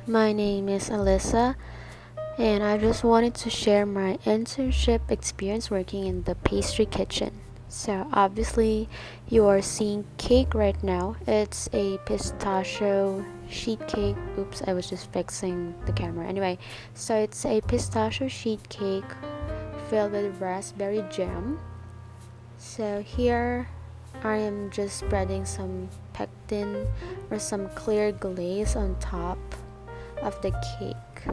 My name is Alyssa, and I just wanted to share my internship experience working in the pastry kitchen. So, obviously, you are seeing cake right now. It's a pistachio sheet cake. Oops, I was just fixing the camera. Anyway, so it's a pistachio sheet cake filled with raspberry jam. So, here I am just spreading some pectin or some clear glaze on top of the cake.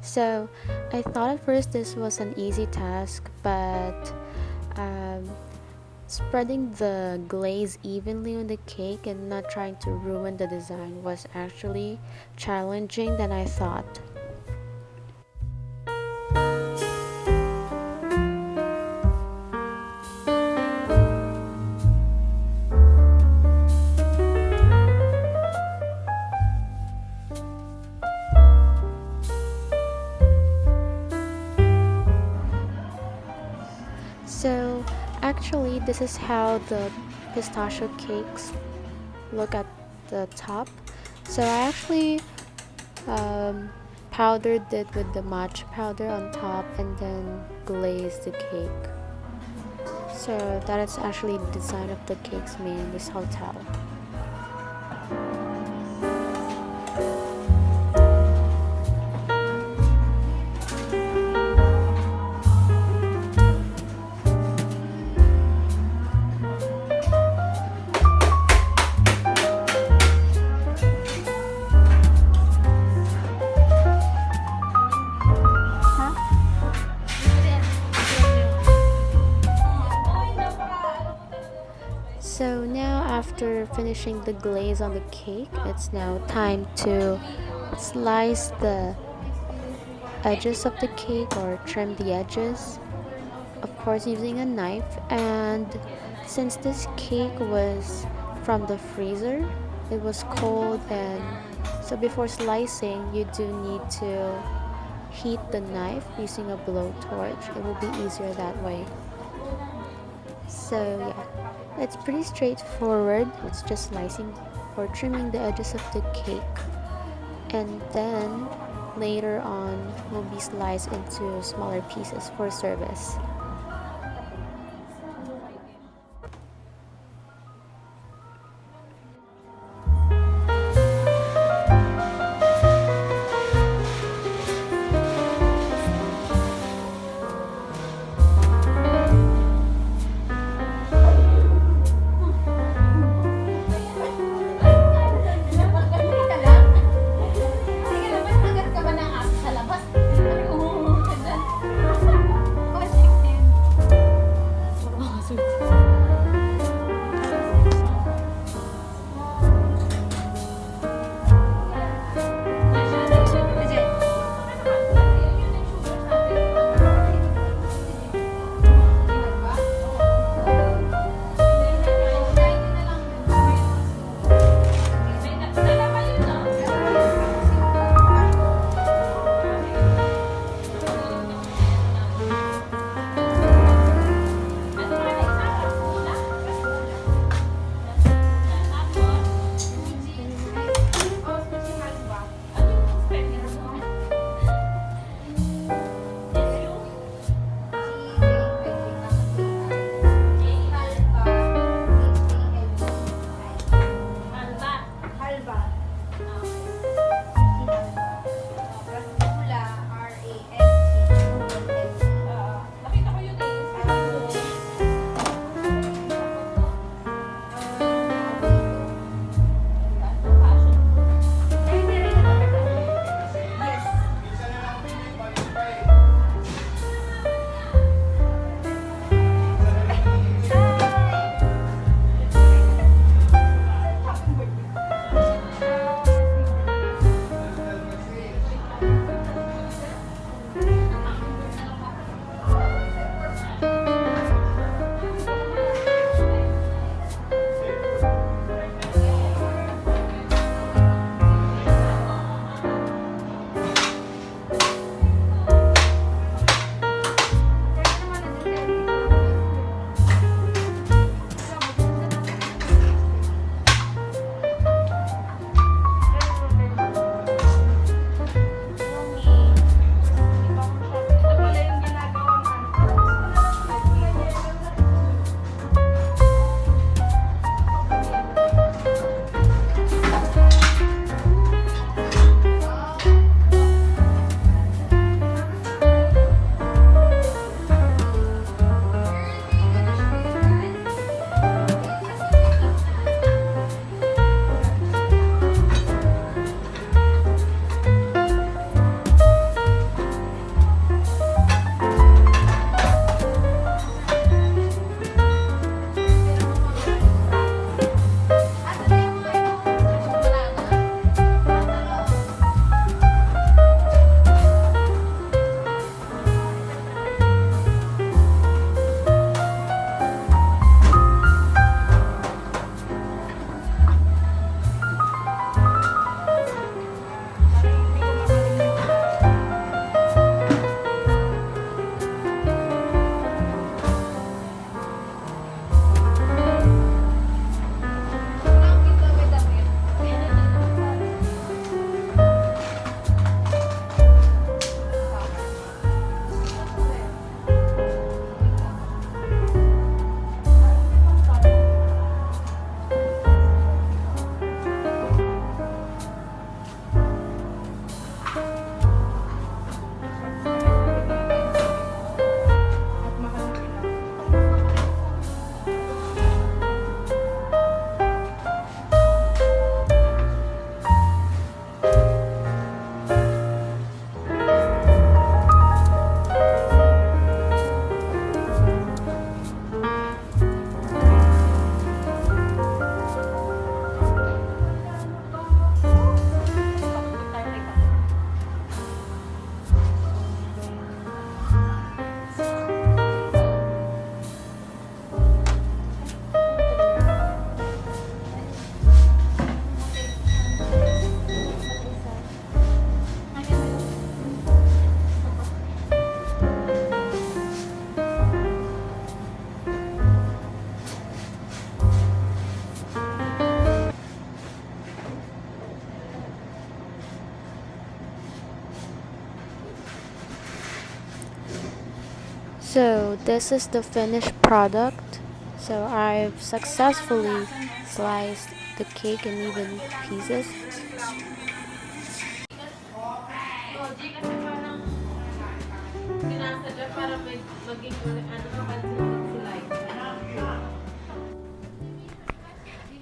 So I thought at first this was an easy task, but um, spreading the glaze evenly on the cake and not trying to ruin the design was actually challenging than I thought. So actually, this is how the pistachio cakes look at the top. So I actually um, powdered it with the matcha powder on top and then glazed the cake. So that is actually the design of the cakes made in this hotel. So now after finishing the glaze on the cake, it's now time to slice the edges of the cake or trim the edges, of course using a knife. And since this cake was from the freezer, it was cold, and so before slicing you do need to heat the knife using a blowtorch. It will be easier that way. So yeah, it's pretty straightforward. It's just slicing or trimming the edges of the cake, and then later on will be sliced into smaller pieces for service. So this is the finished product. So I've successfully sliced the cake in even pieces.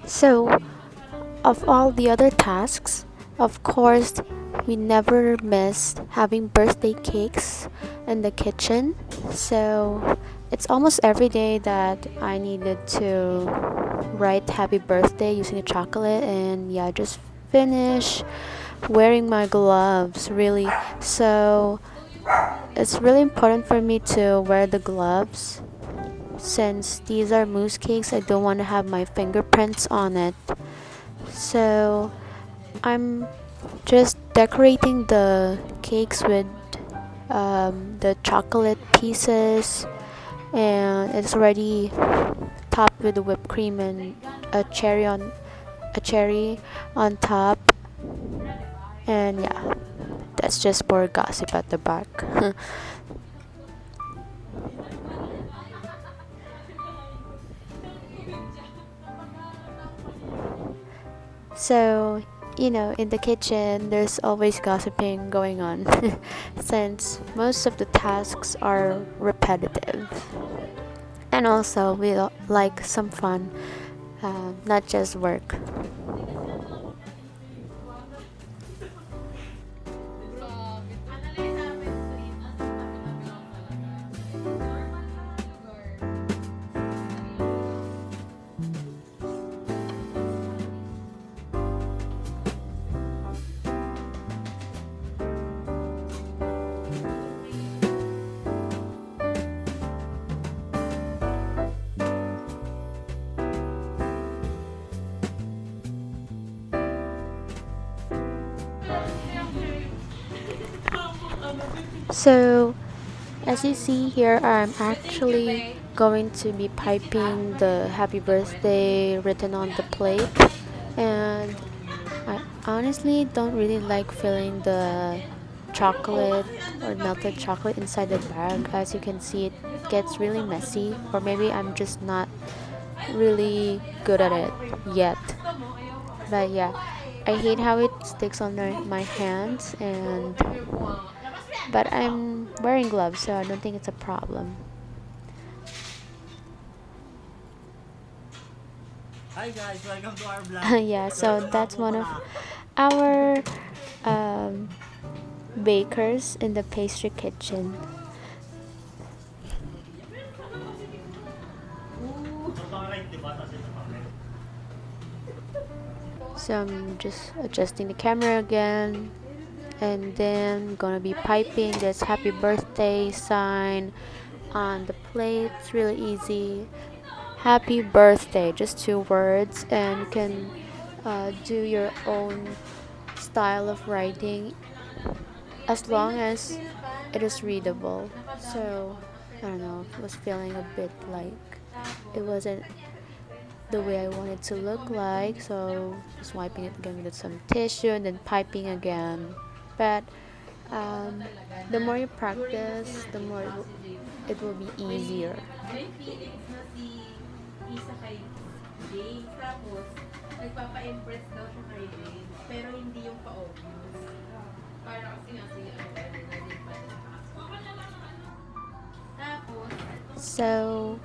So of all the other tasks, of course, we never miss having birthday cakes in the kitchen. So it's almost every day that I needed to write happy birthday using a chocolate, and yeah, just finish wearing my gloves really. So it's really important for me to wear the gloves since these are mousse cakes. I don't want to have my fingerprints on it. So I'm just decorating the cakes with the chocolate pieces, and it's already topped with the whipped cream and a cherry on top. And yeah, that's just for gossip at the back. So, in the kitchen, there's always gossiping going on since most of the tasks are repetitive. And also, we like some fun, not just work. So, as you see here, I'm actually going to be piping the happy birthday written on the plate, and I honestly don't really like filling the chocolate or melted chocolate inside the bag. As you can see, it gets really messy, or maybe I'm just not really good at it yet. But yeah, I hate how it sticks on my hands, and but I'm wearing gloves, so I don't think it's a problem. Hi guys, welcome to our vlog. Yeah, so that's one of our um, bakers in the pastry kitchen. So I'm just adjusting the camera again, and then gonna be piping this happy birthday sign on the plate. It's really easy. Happy birthday, just 2 words, and you can do your own style of writing as long as it is readable. So I don't know, I was feeling a bit like it wasn't the way I wanted to look like, so just wiping it again with some tissue and then piping again. But um, the more you practice, the more it will be easier. May feelings na si Isa kay James. Tapos, nagpapa-impress daw siya kay James. Pero hindi yung pa-obvious. Para kasi nga si naging pa niya. Tapos, So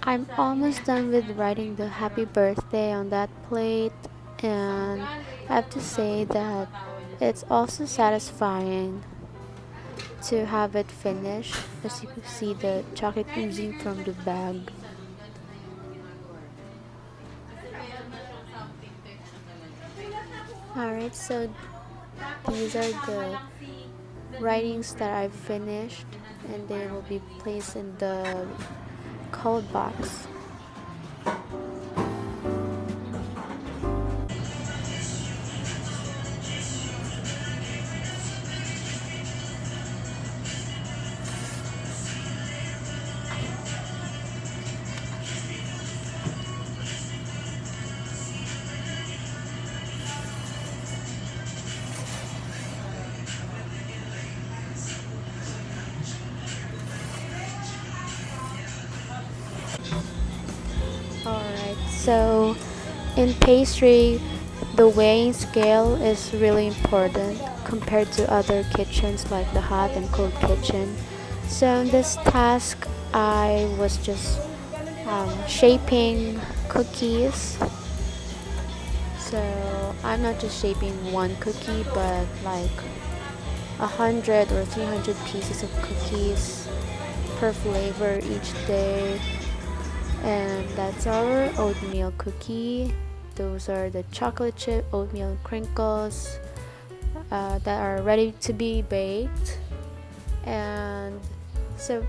I'm almost done with writing the happy birthday on that plate, and I have to say that it's also satisfying to have it finished, as you can see the chocolate oozing from the bag. Alright, so these are the writings that I've finished, and they will be placed in the code box. So in pastry, the weighing scale is really important compared to other kitchens like the hot and cold kitchen. So in this task, I was just shaping cookies. So I'm not just shaping one cookie, but like 100 or 300 pieces of cookies per flavor each day. And that's our oatmeal cookie. Those are the chocolate chip oatmeal crinkles that are ready to be baked. And so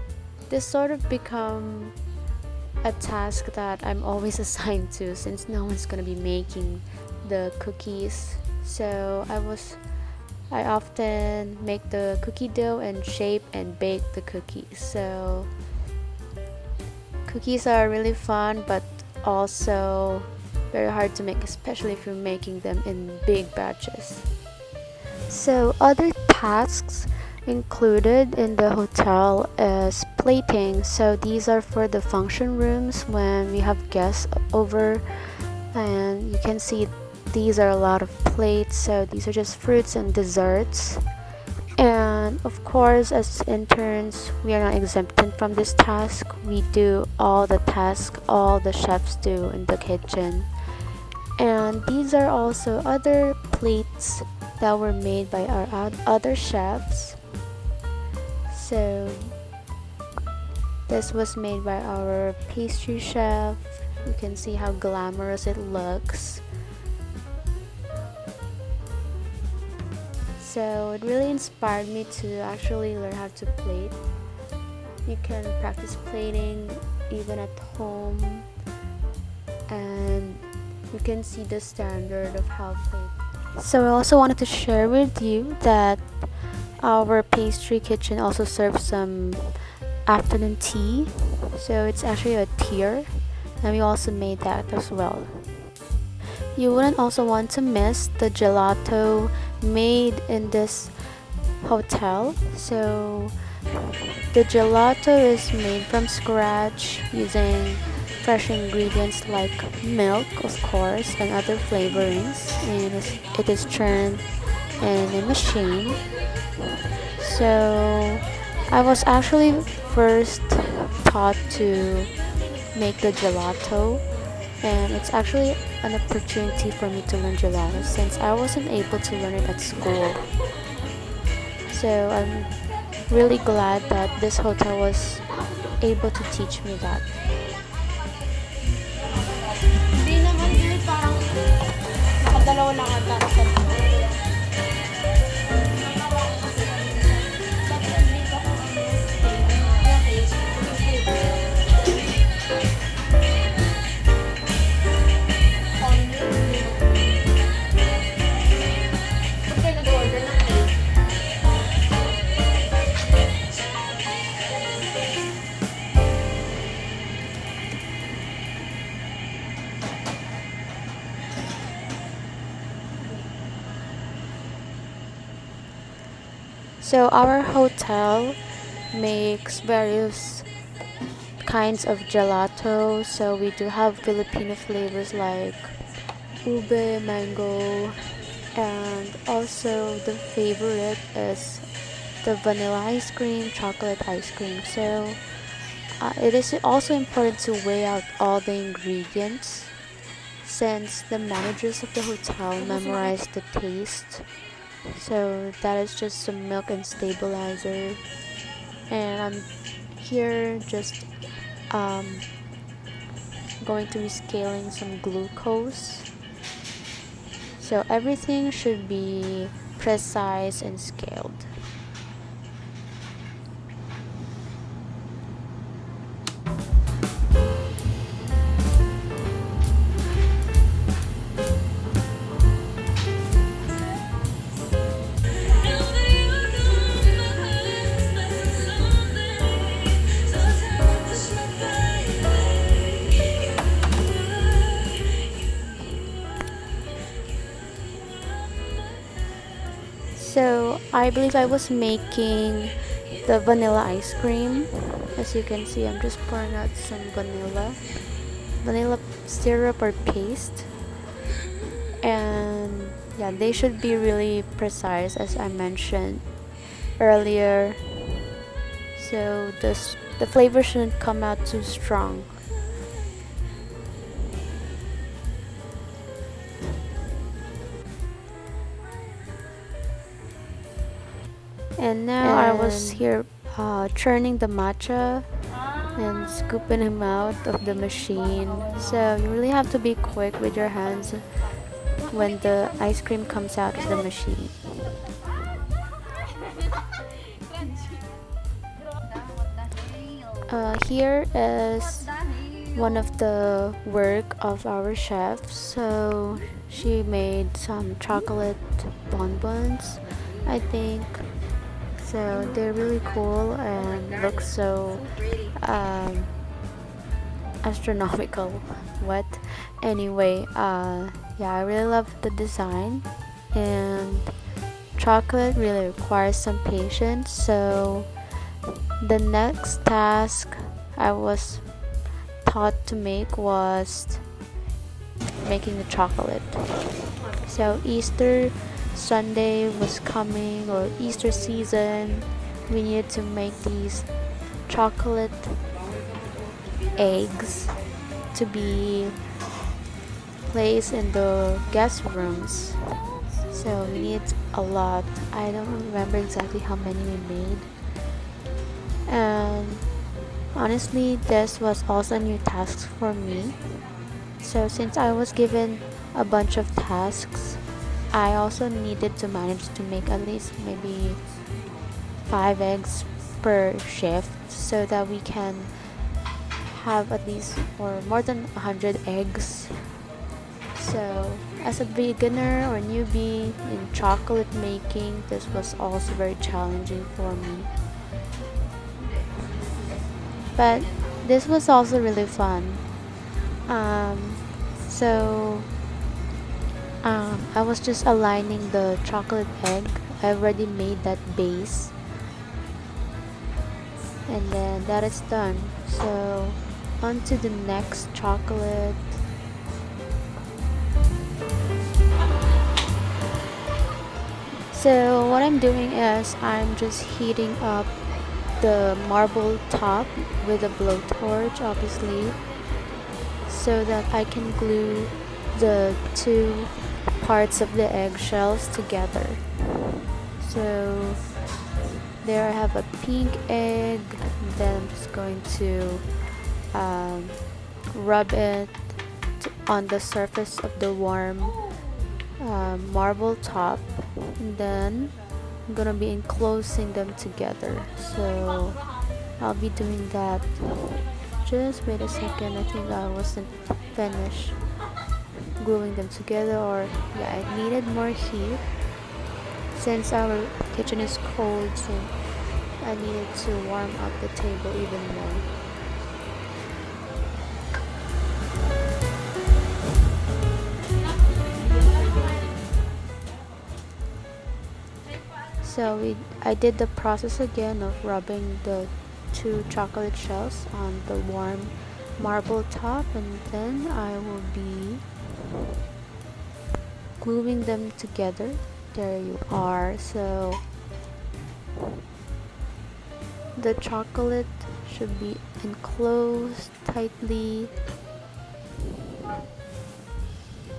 this sort of become a task that I'm always assigned to since no one's gonna be making the cookies. So I often make the cookie dough and shape and bake the cookies. So cookies are really fun but also very hard to make, especially if you're making them in big batches. So other tasks included in the hotel is plating. So these are for the function rooms when we have guests over, and you can see these are a lot of plates. So these are just fruits and desserts. And of course, as interns, we are not exempted from this task. We do all the tasks all the chefs do in the kitchen. And these are also other plates that were made by our other chefs. So this was made by our pastry chef. You can see how glamorous it looks. So it really inspired me to actually learn how to plate. You can practice plating even at home, and you can see the standard of how plate. So I also wanted to share with you that our pastry kitchen also serves some afternoon tea. So it's actually a tier, and we also made that as well. You wouldn't also want to miss the gelato made in this hotel. So the gelato is made from scratch using fresh ingredients like milk, of course, and other flavorings, and it is churned in a machine. So I was actually first taught to make the gelato, and it's actually an opportunity for me to learn gelato since I wasn't able to learn it at school. So I'm really glad that this hotel was able to teach me that. Hindi naman yun, parang nakadalawa lang ata sa So our hotel makes various kinds of gelato. So we do have Filipino flavors like ube, mango, and also the favorite is the vanilla ice cream, chocolate ice cream. So it is also important to weigh out all the ingredients since the managers of the hotel memorize the taste. So that is just some milk and stabilizer, and I'm here just going to be scaling some glucose. So everything should be precise and scaled. So I believe I was making the vanilla ice cream. As you can see, I'm just pouring out some vanilla. vanilla syrup or paste. And yeah, they should be really precise as I mentioned earlier. So the flavor shouldn't come out too strong. And now I was here churning the matcha and scooping him out of the machine. So you really have to be quick with your hands when the ice cream comes out of the machine. Here is one of the work of our chef. So she made some chocolate bonbons, I think. So they're really cool and look so um, astronomical. What? Anyway, yeah, I really love the design, and chocolate really requires some patience. So the next task I was taught to make was making the chocolate. So Easter Sunday was coming, or Easter season. We needed to make these chocolate eggs to be placed in the guest rooms. So we need a lot. I don't remember exactly how many we made. And honestly, this was also a new task for me. So since I was given a bunch of tasks, I also needed to manage to make at least maybe 5 eggs per shift so that we can have at least or more than 100 eggs. So as a beginner or newbie in chocolate making, this was also very challenging for me. But this was also really fun. So I was just aligning the chocolate egg. I already made that base, and then that is done. So on to the next chocolate. So what I'm doing is I'm just heating up the marble top with a blowtorch, obviously, so that I can glue the two parts of the eggshells together. So there I have a pink egg, then I'm just going to rub it on the surface of the warm marble top, and then I'm gonna be enclosing them together. So I'll be doing that. Just wait a second, I think I wasn't finished gluing them together, or yeah, it needed more heat since our kitchen is cold, so I needed to warm up the table even more. So I did the process again of rubbing the two chocolate shells on the warm marble top, and then I will be gluing them together. There you are. So the chocolate should be enclosed tightly,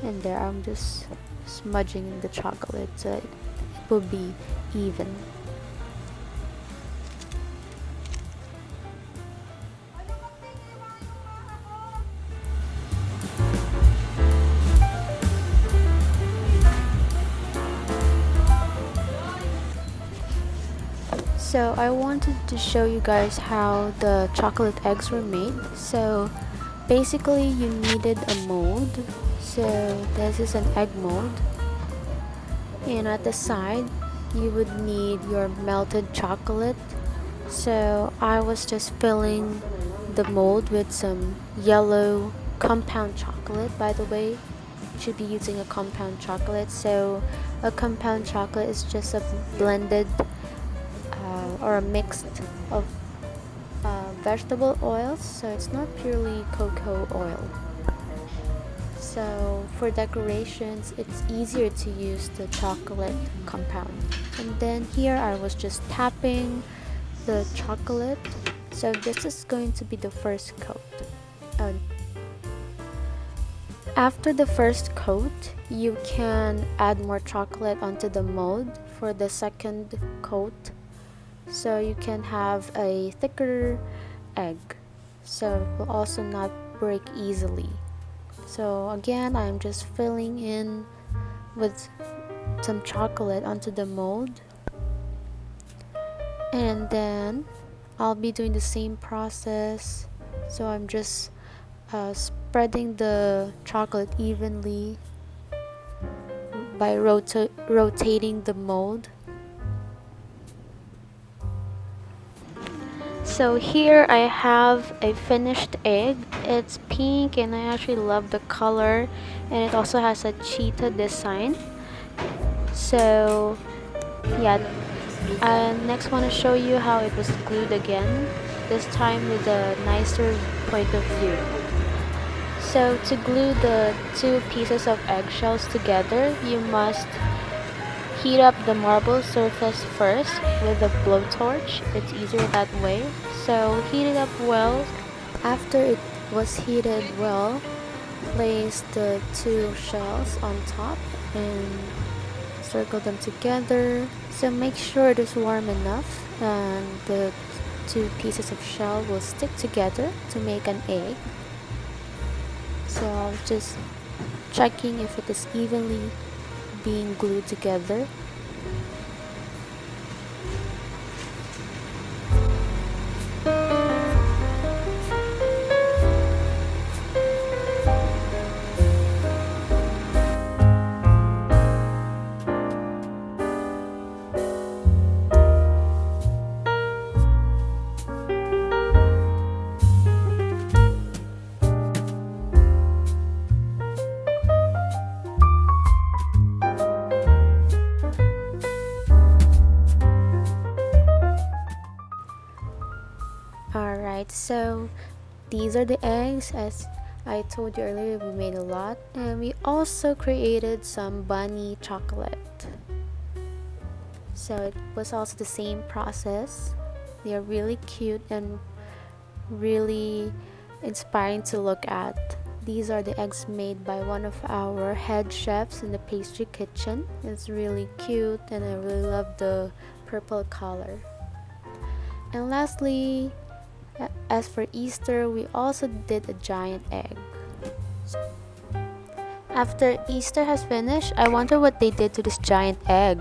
and there I'm just smudging the chocolate so it will be even. So I wanted to show you guys how the chocolate eggs were made. So basically you needed a mold. So this is an egg mold, and at the side you would need your melted chocolate. So I was just filling the mold with some yellow compound chocolate. By the way, you should be using a compound chocolate. So a compound chocolate is just a blended or a mix of vegetable oils, so it's not purely cocoa oil. So for decorations, it's easier to use the chocolate compound. And then here I was just tapping the chocolate. So this is going to be the first coat. Uh, After the first coat, you can add more chocolate onto the mold for the second coat. So you can have a thicker egg. So it will also not break easily. So again, I'm just filling in with some chocolate onto the mold. And then I'll be doing the same process. So I'm just spreading the chocolate evenly by rotating the mold. So here I have a finished egg. It's pink and I actually love the color, and it also has a cheetah design. So yeah, I next want to show you how it was glued again, this time with a nicer point of view. So to glue the two pieces of eggshells together, you must heat up the marble surface first with a blowtorch. It's easier that way. So heat it up well. After it was heated well, place the two shells on top and circle them together. So make sure it is warm enough and the two pieces of shell will stick together to make an egg. So I'll just checking if it is evenly being glued together. Alright, so these are the eggs. As I told you earlier, we made a lot, and we also created some bunny chocolate. So it was also the same process. They are really cute and really inspiring to look at. These are the eggs made by one of our head chefs in the pastry kitchen. It's really cute and I really love the purple color. And lastly, as for Easter, we also did a giant egg. After Easter has finished, I wonder what they did to this giant egg.